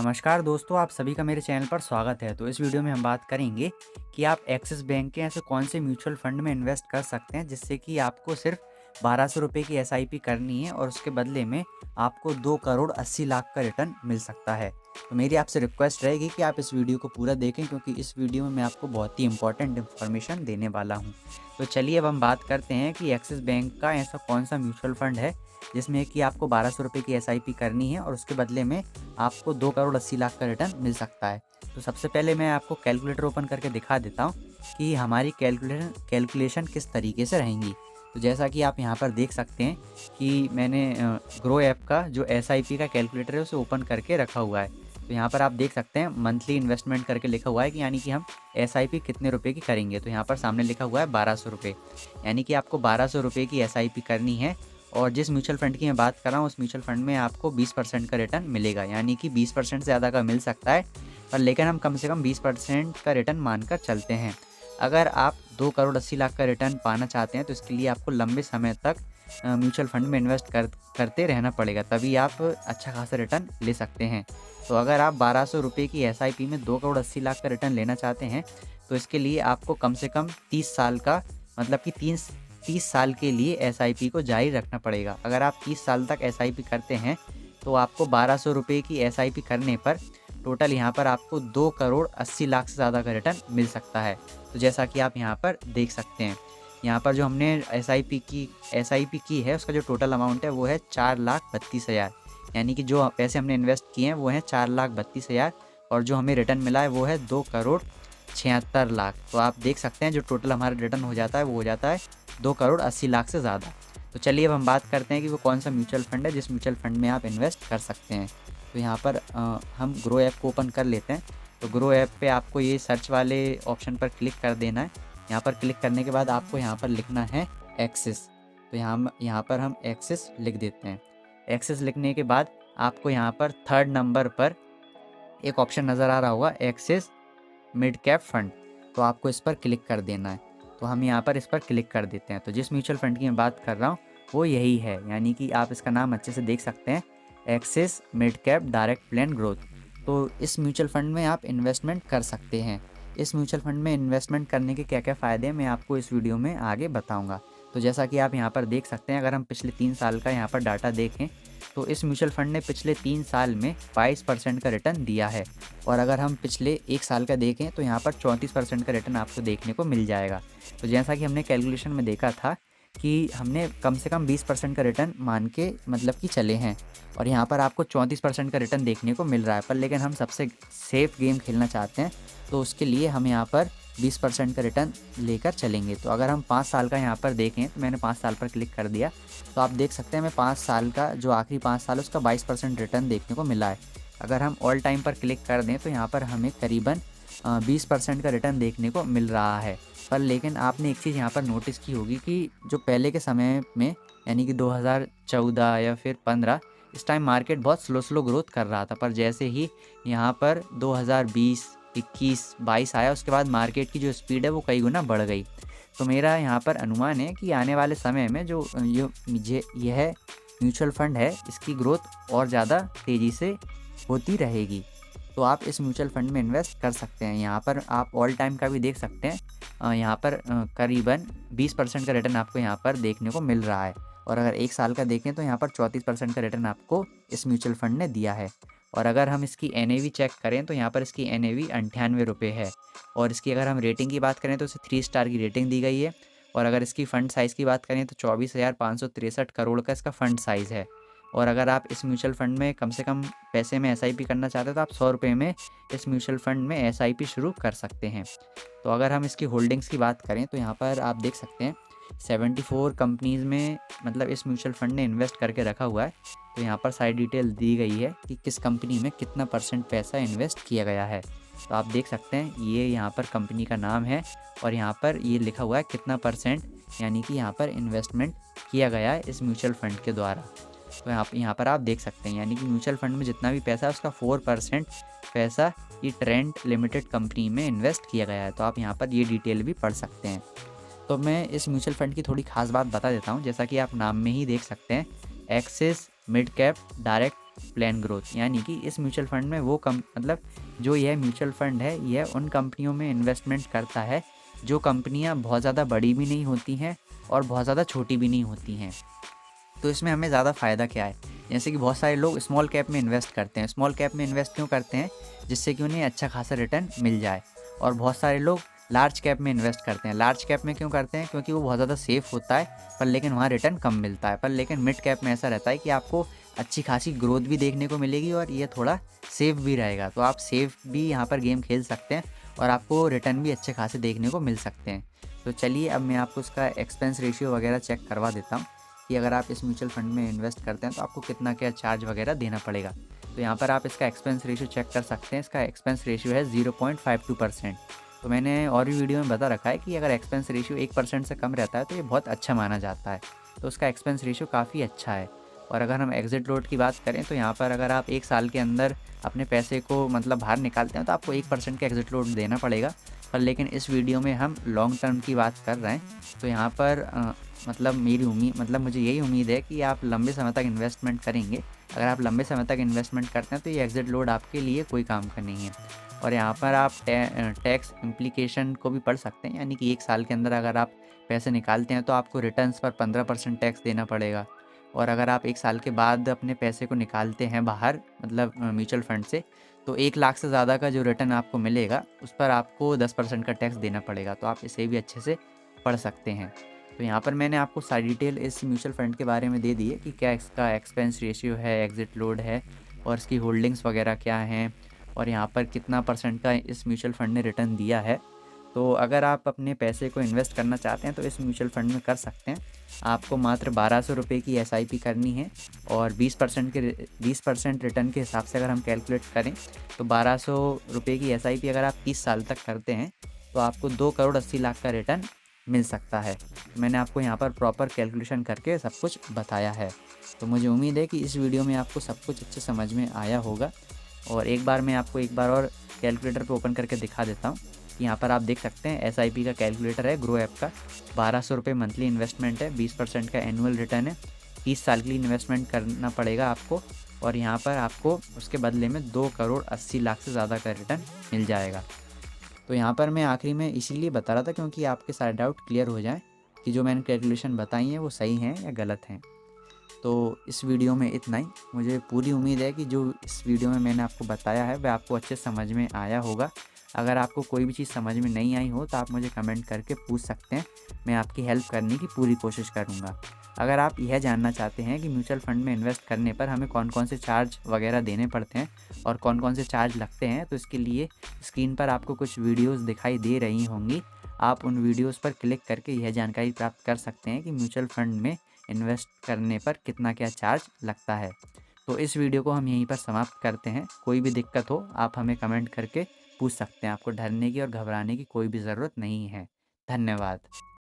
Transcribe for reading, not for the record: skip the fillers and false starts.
नमस्कार दोस्तों, आप सभी का मेरे चैनल पर स्वागत है। तो इस वीडियो में हम बात करेंगे कि आप एक्सिस बैंक के ऐसे कौन से म्यूचुअल फंड में इन्वेस्ट कर सकते हैं जिससे कि आपको सिर्फ 1200 रुपये की एसआईपी करनी है और उसके बदले में आपको 2 करोड़ 80 लाख का रिटर्न मिल सकता है। तो मेरी आपसे रिक्वेस्ट रहेगी कि आप इस वीडियो को पूरा देखें, क्योंकि इस वीडियो में मैं आपको बहुत ही इंपॉर्टेंट इन्फॉर्मेशन देने वाला हूँ। तो चलिए अब हम बात करते हैं कि एक्सिस बैंक का ऐसा कौन सा म्यूचुअल फंड है जिसमें कि आपको 1200 रुपये की एसआईपी करनी है और उसके बदले में आपको 2 करोड़ 80 लाख का रिटर्न मिल सकता है। तो सबसे पहले मैं आपको कैलकुलेटर ओपन करके दिखा देता हूँ कि हमारी कैलकुलेशन किस तरीके से रहेंगी। तो जैसा कि आप यहाँ पर देख सकते हैं कि मैंने ग्रो ऐप का जो एसआईपी का कैलकुलेटर है उसे ओपन करके रखा हुआ है। तो यहाँ पर आप देख सकते हैं मंथली इन्वेस्टमेंट करके लिखा हुआ है कि यानी कि हम एसआईपी कितने रुपए की करेंगे। तो यहाँ पर सामने लिखा हुआ है 1200 रुपये, यानी कि आपको 1200 रुपये की एसआईपी करनी है। और जिस म्यूचुअल फंड की मैं बात कर रहा हूँ उस म्यूचुअल फंड में आपको 20% का रिटर्न मिलेगा, यानी कि 20% से ज़्यादा का मिल सकता है, पर लेकिन हम कम से कम 20% का रिटर्न मानकर चलते हैं। अगर आप 2 करोड़ 80 लाख का रिटर्न पाना चाहते हैं तो इसके लिए आपको लंबे समय तक म्यूचुअल फंड में इन्वेस्ट करते रहना पड़ेगा, तभी आप अच्छा खासा रिटर्न ले सकते हैं। तो अगर आप 1200 रुपये की एसआईपी में 2 करोड़ 80 लाख का रिटर्न लेना चाहते हैं तो इसके लिए आपको कम से कम 30 साल का, मतलब कि 30 साल के लिए एसआईपी को जारी रखना पड़ेगा। अगर आप 30 साल तक एसआईपी करते हैं तो आपको 1200 रुपये की एसआईपी करने पर टोटल यहाँ पर आपको 2 करोड़ 80 लाख से ज़्यादा का रिटर्न मिल सकता है। तो जैसा कि आप यहाँ पर देख सकते हैं, यहाँ पर जो हमने एसआईपी की है उसका जो टोटल अमाउंट है वो है 4,32,000, यानी कि जो पैसे हमने इन्वेस्ट किए हैं वो हैं 4,32,000 और जो हमें रिटर्न मिला है वो है 2 करोड़ 76 लाख। तो आप देख सकते हैं जो टोटल हमारा रिटर्न हो जाता है वो हो जाता है 2 करोड़ 80 लाख से ज़्यादा। तो चलिए अब हम बात करते हैं कि वो कौन सा म्यूचुअल फंड है जिस म्यूचुअल फंड में आप इन्वेस्ट कर सकते हैं। तो यहाँ पर हम ग्रो ऐप को ओपन कर लेते हैं। तो ग्रो ऐप पे आपको ये सर्च वाले ऑप्शन पर क्लिक कर देना है। यहाँ पर क्लिक करने के बाद आपको यहाँ पर लिखना है एक्सिस। तो यहाँ पर हम एक्सिस लिख देते हैं। एक्सिस लिखने के बाद आपको यहाँ पर थर्ड नंबर पर एक ऑप्शन नज़र आ रहा होगा, एक्सिस मिड कैप फंड। तो आपको इस पर क्लिक कर देना है। तो हम यहाँ पर इस पर क्लिक कर देते हैं। तो जिस म्यूचुअल फंड की मैं बात कर रहा हूँ वो यही है, यानी कि आप इसका नाम अच्छे से देख सकते हैं, axis mid cap direct plane growth. तो इस म्यूचुअल फंड में आप इन्वेस्टमेंट कर सकते हैं। इस म्यूचुअल फंड में इन्वेस्टमेंट करने के क्या क्या फ़ायदे हैं मैं आपको इस वीडियो में आगे बताऊँगा। तो जैसा कि आप यहाँ पर देख सकते हैं, अगर हम पिछले 3 साल का यहाँ पर डाटा देखें तो इस म्यूचुअल फंड ने पिछले 3 साल में 22% का रिटर्न दिया है। और अगर हम पिछले 1 साल का देखें तो यहाँ पर 34% का रिटर्न आपको देखने को मिल जाएगा। तो जैसा कि हमने कैलकुलेशन में देखा था कि हमने कम से कम 20% का रिटर्न मान के मतलब कि चले हैं, और यहाँ पर आपको 34% का रिटर्न देखने को मिल रहा है। पर लेकिन हम सबसे सेफ़ गेम खेलना चाहते हैं तो उसके लिए हम यहाँ पर 20% का रिटर्न लेकर चलेंगे। तो अगर हम 5 साल का यहाँ पर देखें तो मैंने 5 साल पर क्लिक कर दिया। तो आप देख सकते हैं हमें 5 साल का जो आखिरी 5 साल है उसका 22% रिटर्न देखने को मिला है। अगर हम ऑल टाइम पर क्लिक कर दें तो यहाँ पर हमें करीबन 20% का रिटर्न देखने को मिल रहा है। पर लेकिन आपने एक चीज़ यहाँ पर नोटिस की होगी कि जो पहले के समय में, यानी कि 2014 या फिर 15, इस टाइम मार्केट बहुत स्लो ग्रोथ कर रहा था। पर जैसे ही यहाँ पर 2020, 21, 22 आया उसके बाद मार्केट की जो स्पीड है वो कई गुना बढ़ गई। तो मेरा यहाँ पर अनुमान है कि आने वाले समय में जो यह म्यूचुअल फंड है इसकी ग्रोथ और ज़्यादा तेज़ी से होती रहेगी। तो आप इस म्यूचुअल फंड में इन्वेस्ट कर सकते हैं। यहाँ पर आप ऑल टाइम का भी देख सकते हैं, यहाँ पर करीबन 20% का रिटर्न आपको यहाँ पर देखने को मिल रहा है। और अगर 1 साल का देखें तो यहाँ पर 34% का रिटर्न आपको इस म्यूचुअल फंड ने दिया है। और अगर हम इसकी एनएवी चेक करें तो यहाँ पर इसकी एनएवी 98 रुपये है। और इसकी अगर हम रेटिंग की बात करें तो इसे 3 स्टार की रेटिंग दी गई है। और अगर इसकी फ़ंड साइज़ की बात करें तो 24,563 करोड़ का इसका फ़ंड साइज़ है। और अगर आप इस म्यूचुअल फंड में कम से कम पैसे में एसआईपी करना चाहते हैं तो आप 100 रुपये में इस म्यूचुअल फंड में एसआईपी शुरू कर सकते हैं। तो अगर हम इसकी होल्डिंग्स की बात करें तो यहाँ पर आप देख सकते हैं 74 कंपनीज़ में मतलब इस म्यूचुअल फंड ने इन्वेस्ट करके रखा हुआ है। तो यहाँ पर सारी डिटेल दी गई है कि किस कंपनी में कितना % पैसा इन्वेस्ट किया गया है। तो आप देख सकते हैं ये यहाँ पर कंपनी का नाम है और यहाँ पर ये लिखा हुआ है कितना %, यानी कि यहाँ पर इन्वेस्टमेंट किया गया है इस म्यूचुअल फंड के द्वारा। तो यहाँ पर आप देख सकते हैं, यानी कि म्यूचुअल फंड में जितना भी पैसा है उसका 4% पैसा ये ट्रेंड लिमिटेड कंपनी में इन्वेस्ट किया गया है। तो आप यहाँ पर ये डिटेल भी पढ़ सकते हैं। तो मैं इस म्यूचुअल फंड की थोड़ी खास बात बता देता हूँ। जैसा कि आप नाम में ही देख सकते हैं, axis mid cap direct plan growth, यानी कि इस म्यूचुअल फंड में वो मतलब जो यह म्यूचुअल फंड है यह उन कंपनियों में इन्वेस्टमेंट करता है जो कंपनियां बहुत ज़्यादा बड़ी भी नहीं होती हैं और बहुत ज़्यादा छोटी भी नहीं होती हैं। तो इसमें हमें ज़्यादा फ़ायदा क्या है, जैसे कि बहुत सारे लोग स्मॉल कैप में इन्वेस्ट करते हैं। स्मॉल कैप में इन्वेस्ट क्यों करते हैं, जिससे कि उन्हें अच्छा खासा रिटर्न मिल जाए। और बहुत सारे लोग लार्ज कैप में इन्वेस्ट करते हैं। लार्ज कैप में क्यों करते हैं, क्योंकि वो बहुत ज़्यादा सेफ़ होता है पर लेकिन वहाँ रिटर्न कम मिलता है। पर लेकिन मिड कैप में ऐसा रहता है कि आपको अच्छी खासी ग्रोथ भी देखने को मिलेगी और ये थोड़ा सेफ़ भी रहेगा। तो आप सेफ़ भी यहाँ पर गेम खेल सकते हैं और आपको रिटर्न भी अच्छे खासे देखने को मिल सकते हैं। तो चलिए अब मैं आपको इसका एक्सपेंस रेशियो वगैरह चेक करवा देता हूँ कि अगर आप इस म्यूचुअल फंड में इन्वेस्ट करते हैं तो आपको कितना क्या चार्ज वगैरह देना पड़ेगा। तो यहाँ पर आप इसका एक्सपेंस रेशियो चेक कर सकते हैं। इसका एक्सपेंस रेशियो है 0.52%। तो मैंने और भी वीडियो में बता रखा है कि अगर एक्सपेंस रेशियो 1% से कम रहता है तो ये बहुत अच्छा माना जाता है। तो उसका एक्सपेंस रेशियो काफ़ी अच्छा है। और अगर हम एग्ज़िट लोड की बात करें तो यहाँ पर अगर आप 1 साल के अंदर अपने पैसे को मतलब बाहर निकालते हैं तो आपको 1% का एग्ज़िट लोड देना पड़ेगा। पर लेकिन इस वीडियो में हम लॉन्ग टर्म की बात कर रहे हैं। तो यहाँ पर मतलब मेरी मुझे यही उम्मीद है कि आप लंबे समय तक इन्वेस्टमेंट करेंगे। अगर आप लंबे समय तक इन्वेस्टमेंट करते हैं तो ये एग्ज़िट लोड आपके लिए कोई काम का नहीं है। और यहाँ पर आप टैक्स इम्प्लीकेशन को भी पढ़ सकते हैं, यानी कि 1 साल के अंदर अगर आप पैसे निकालते हैं तो आपको रिटर्न्स पर 15% टैक्स देना पड़ेगा। और अगर आप 1 साल के बाद अपने पैसे को निकालते हैं बाहर मतलब म्यूचुअल फंड से, तो 1 लाख से ज़्यादा का जो रिटर्न आपको मिलेगा उस पर आपको 10% का टैक्स देना पड़ेगा। तो आप इसे भी अच्छे से पढ़ सकते हैं। तो यहाँ पर मैंने आपको सारी डिटेल इस म्यूचुअल फ़ंड के बारे में दे दी है कि क्या इसका एक्सपेंस रेशियो है, एग्ज़िट लोड है और इसकी होल्डिंग्स वगैरह क्या हैं और यहाँ पर कितना परसेंट का इस म्यूचुअल फ़ंड ने रिटर्न दिया है। तो अगर आप अपने पैसे को इन्वेस्ट करना चाहते हैं तो इस म्यूचुअल फ़ंड में कर सकते हैं। आपको मात्र 1200 रुपये की एसआईपी करनी है और 20% रिटर्न के हिसाब से अगर हम कैलकुलेट करें तो 1200 रुपये की एसआईपी अगर आप 30 साल तक करते हैं तो आपको 2,80,00,000 का रिटर्न मिल सकता है। तो मैंने आपको यहाँ पर प्रॉपर कैलकुलेशन करके सब कुछ बताया है। तो मुझे उम्मीद है कि इस वीडियो में आपको सब कुछ अच्छे समझ में आया होगा। और एक बार मैं आपको एक बार और कैलकुलेटर पे ओपन करके दिखा देता हूँ कि यहाँ पर आप देख सकते हैं एसआईपी का कैलकुलेटर है ग्रो ऐप का। 1200 रुपये मंथली इन्वेस्टमेंट है, 20% का एनुअल रिटर्न है, 30 साल के लिए इन्वेस्टमेंट करना पड़ेगा आपको और यहाँ पर आपको उसके बदले में 2,80,00,000 से ज़्यादा का रिटर्न मिल जाएगा। तो यहाँ पर मैं आखिरी में इसीलिए बता रहा था क्योंकि आपके सारे डाउट क्लियर हो जाएँ कि जो मैंने कैलकुलेशन बताई हैं वो सही हैं या गलत हैं। तो इस वीडियो में इतना ही। मुझे पूरी उम्मीद है कि जो इस वीडियो में मैंने आपको बताया है वह आपको अच्छे समझ में आया होगा। अगर आपको कोई भी चीज़ समझ में नहीं आई हो तो आप मुझे कमेंट करके पूछ सकते हैं, मैं आपकी हेल्प करने की पूरी कोशिश करूँगा। अगर आप यह जानना चाहते हैं कि म्यूचुअल फ़ंड में इन्वेस्ट करने पर हमें कौन-कौन से चार्ज वगैरह देने पड़ते हैं और कौन-कौन से चार्ज लगते हैं, तो इसके लिए स्क्रीन पर आपको कुछ वीडियोज़ दिखाई दे रही होंगी। आप उन वीडियोज़ पर क्लिक करके यह जानकारी प्राप्त कर सकते हैं कि म्यूचुअल फ़ंड में इन्वेस्ट करने पर कितना क्या चार्ज लगता है। तो इस वीडियो को हम यहीं पर समाप्त करते हैं। कोई भी दिक्कत हो आप हमें कमेंट करके पूछ सकते हैं। आपको डरने की और घबराने की कोई भी ज़रूरत नहीं है। धन्यवाद।